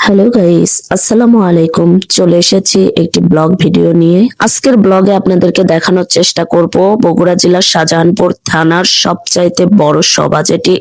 Hello guys, আসসালামু আলাইকুম। চলে এসেছি একটি ব্লগ ভিডিও নিয়ে। আজকের ব্লগে আপনাদেরকে দেখানোর চেষ্টা করব বগুড়া জেলার শাহজাহানপুর থানার সবচাইতে বড় শোভা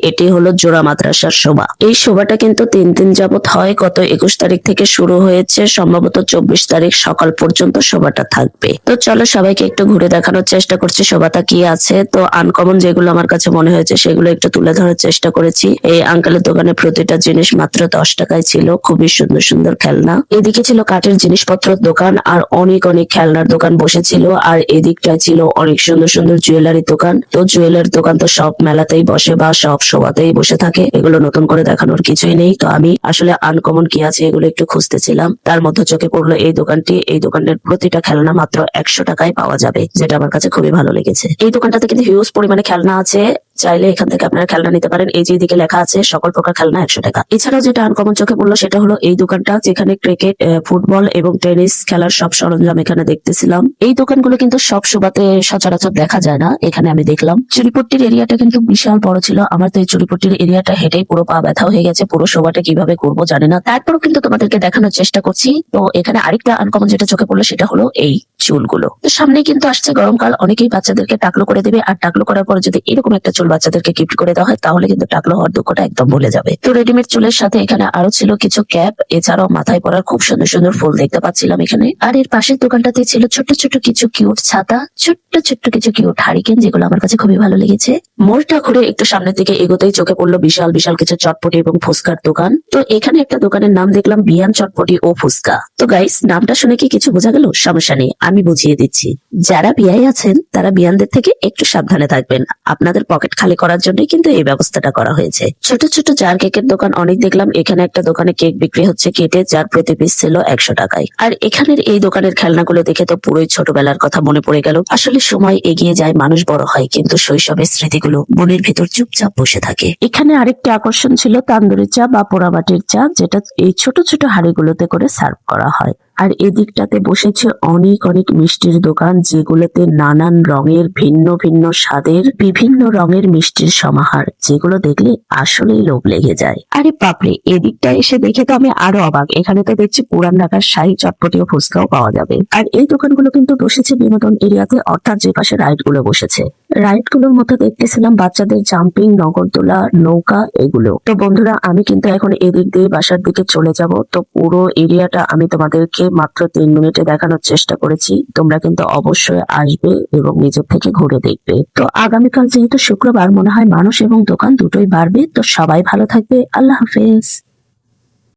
এটি হলো জোড়া মাদ্রাসার শোভা। এই শোভাটা কিন্তু 3 দিন যাবত হয়। গত 21 তারিখ থেকে শুরু হয়েছে, সম্ভবত 24 তারিখ সকাল পর্যন্ত শোভাটা থাকবে। তো চলো সবাইকে একটু ঘুরে দেখানোর চেষ্টা করছি শোভাটা কি আছে। তো আনকমন যেগুলো আমার কাছে মনে হয়েছে সেগুলো একটু তুলে ধরার চেষ্টা করেছি। এই আঙ্কেলের দোকানে প্রতিটা জিনিস মাত্র 10 টাকায় ছিল। খুবই সুন্দর সুন্দর খেলনা। এদিকে ছিল কাঠের জিনিসপত্রের দোকান আর অনেক অনেক খেলনার দোকান বসেছিল। আর এদিকটায় ছিল অনেক সুন্দর সুন্দর জুয়েলারির দোকান। তো জুয়েলারির দোকান তো সব মেলাতেই বসে বা সব শোভাতেই বসে থাকে, এগুলো নতুন করে দেখানোর কিছুই নেই। তো আমি আসলে আনকমন কি আছে এগুলো একটু খুঁজতেছিলাম, তার মধ্যে চোখে পড়লো এই দোকানটি। এই দোকানের প্রতিটা খেলনা মাত্র 100 টাকায় পাওয়া যাবে, যেটা আমার কাছে খুবই ভালো লেগেছে। এই দোকানটাতে কিন্তু হিউজ পরিমাণে খেলনা আছে, চাইলে এখান থেকে আপনারা খেলনা নিতে পারেন। এই যে দিকে লেখা আছে সকল প্রকার খেলনা 100 টাকা। এছাড়াও যেটা আনকমন চোখে পড়লো সেটা হলো এই দোকানটা, যেখানে ক্রিকেট, ফুটবল এবং টেনিস খেলার সব সরঞ্জাম এখানে দেখতেছিলাম। এই দোকানগুলো কিন্তু সব শোভাতে সচরাচর দেখা যায় না, এখানে আমি দেখলাম। চুরিপট্টির এরিয়াটা কিন্তু বিশাল বড় ছিল। আমার তো এই চুরিপট্টির এরিয়াটা হেঁটেই পুরো পা ব্যথা হয়ে গেছে। পুরো শোভাটা কিভাবে করবো জানি না, তারপরও কিন্তু তোমাদেরকে দেখানোর চেষ্টা করছি। তো এখানে আরেকটা আনকমন যেটা চোখে পড়লো সেটা হলো এই চুলগুলো। তো সামনে কিন্তু আসছে গরমকাল, অনেকেই বাচ্চাদেরকে টাকলো করে দেবে। আর টাকলো করার পর যদি এরকম একটা চুল বাচ্চাদেরকে গিফট করে দেওয়া হয় তাহলে কিন্তু টাকলো হওয়ার দুঃখটা একদম ভুলে যাবে। তো রেডিমেড চুলের সাথে এখানে আরো ছিল কিছু ক্যাপ, এছাড়াও মাথায় পরার খুব সুন্দর সুন্দর ফুল দেখতে পাচ্ছিলাম এখানে। আর এর পাশের দোকানটাতে ছিল ছোট্ট ছোট্ট কিছু কিউট ছাতা, ছোট্ট ছোট্ট কিছু কিউট হারিকেন, যেগুলো আমার কাছে খুবই ভালো লেগেছে। মোড়টা ঘুরে একটু সামনের দিকে এগোতেই চোখে পড়লো বিশাল বিশাল কিছু চটপটি এবং ফুচকার দোকান। তো এখানে একটা দোকানের নাম দেখলাম বিয়ান চটপটি ও ফুচকা। তো গাইস, নামটা শুনে কি কিছু বোঝা গেল? সমস্যা নেই, আমি বুঝিয়ে দিচ্ছি। যারা বিয়ায় আছেন তারা বিয়ানদের থেকে একটু সাবধানে থাকবেন, আপনাদের পকেট খালি করার জন্য কিন্তু এই ব্যবস্থাটা করা হয়েছে। ছোট ছোট জার কেকের দোকান অনেক দেখলাম। এখানে একটা দোকানে কেক বিক্রি হচ্ছে কেটে, যার প্রতি পিস ছিল 100 টাকায়। আর এখানের এই দোকানের খেলনাগুলো দেখে তো পুরোই ছোটবেলার কথা মনে পড়ে গেল। আসলে সময় এগিয়ে যায়, মানুষ বড় হয়, কিন্তু শৈশবের স্মৃতিগুলো মনের ভেতর চুপচাপ বসে থাকে। এখানে আরেকটি আকর্ষণ ছিল তান্দুরি চা বা পোড়াবাটির চা, যেটা এই ছোট ছোট হাঁড়িগুলোতে করে সার্ভ করা হয়। আর এদিকটাতে বসেছে অনেক অনেক মিষ্টির দোকান, যেগুলোতে নানান রঙের ভিন্ন ভিন্ন স্বাদের বিভিন্ন রঙের মিষ্টির সমাহার, যেগুলো দেখলে আসলেই লোভ লেগে যায়। আরে বাপরে, এদিকটা এসে দেখে তো আমি আরো অবাক। এখানে তো দেখছি পুরান ঢাকার শাহী চটপটি ও ফুচকাও পাওয়া যাবে। আর এই দোকানগুলো কিন্তু বসেছে বিনোদন এরিয়াতে, অর্থাৎ যে পাশে রাইড গুলো বসেছে। রাইড গুলোর মধ্যে দেখতেছিলাম বাচ্চাদের জাম্পিং, নগরদোলা, নৌকা, এগুলো। তো বন্ধুরা, আমি কিন্তু এখন এদিক দিয়ে বাসার দিকে চলে যাব। তো পুরো এরিয়াটা আমি তোমাদেরকে মাত্র 3 মিনিটে দেখানোর চেষ্টা করেছি। তোমরা কিন্তু অবশ্যই আসবে এবং নিজের থেকে ঘুরে দেখবে। তো আগামীকাল যেহেতু শুক্রবার, মনে হয় মানুষ এবং দোকান দুটোই বাড়বে। তো সবাই ভালো থাকবে। আল্লাহ হাফেজ।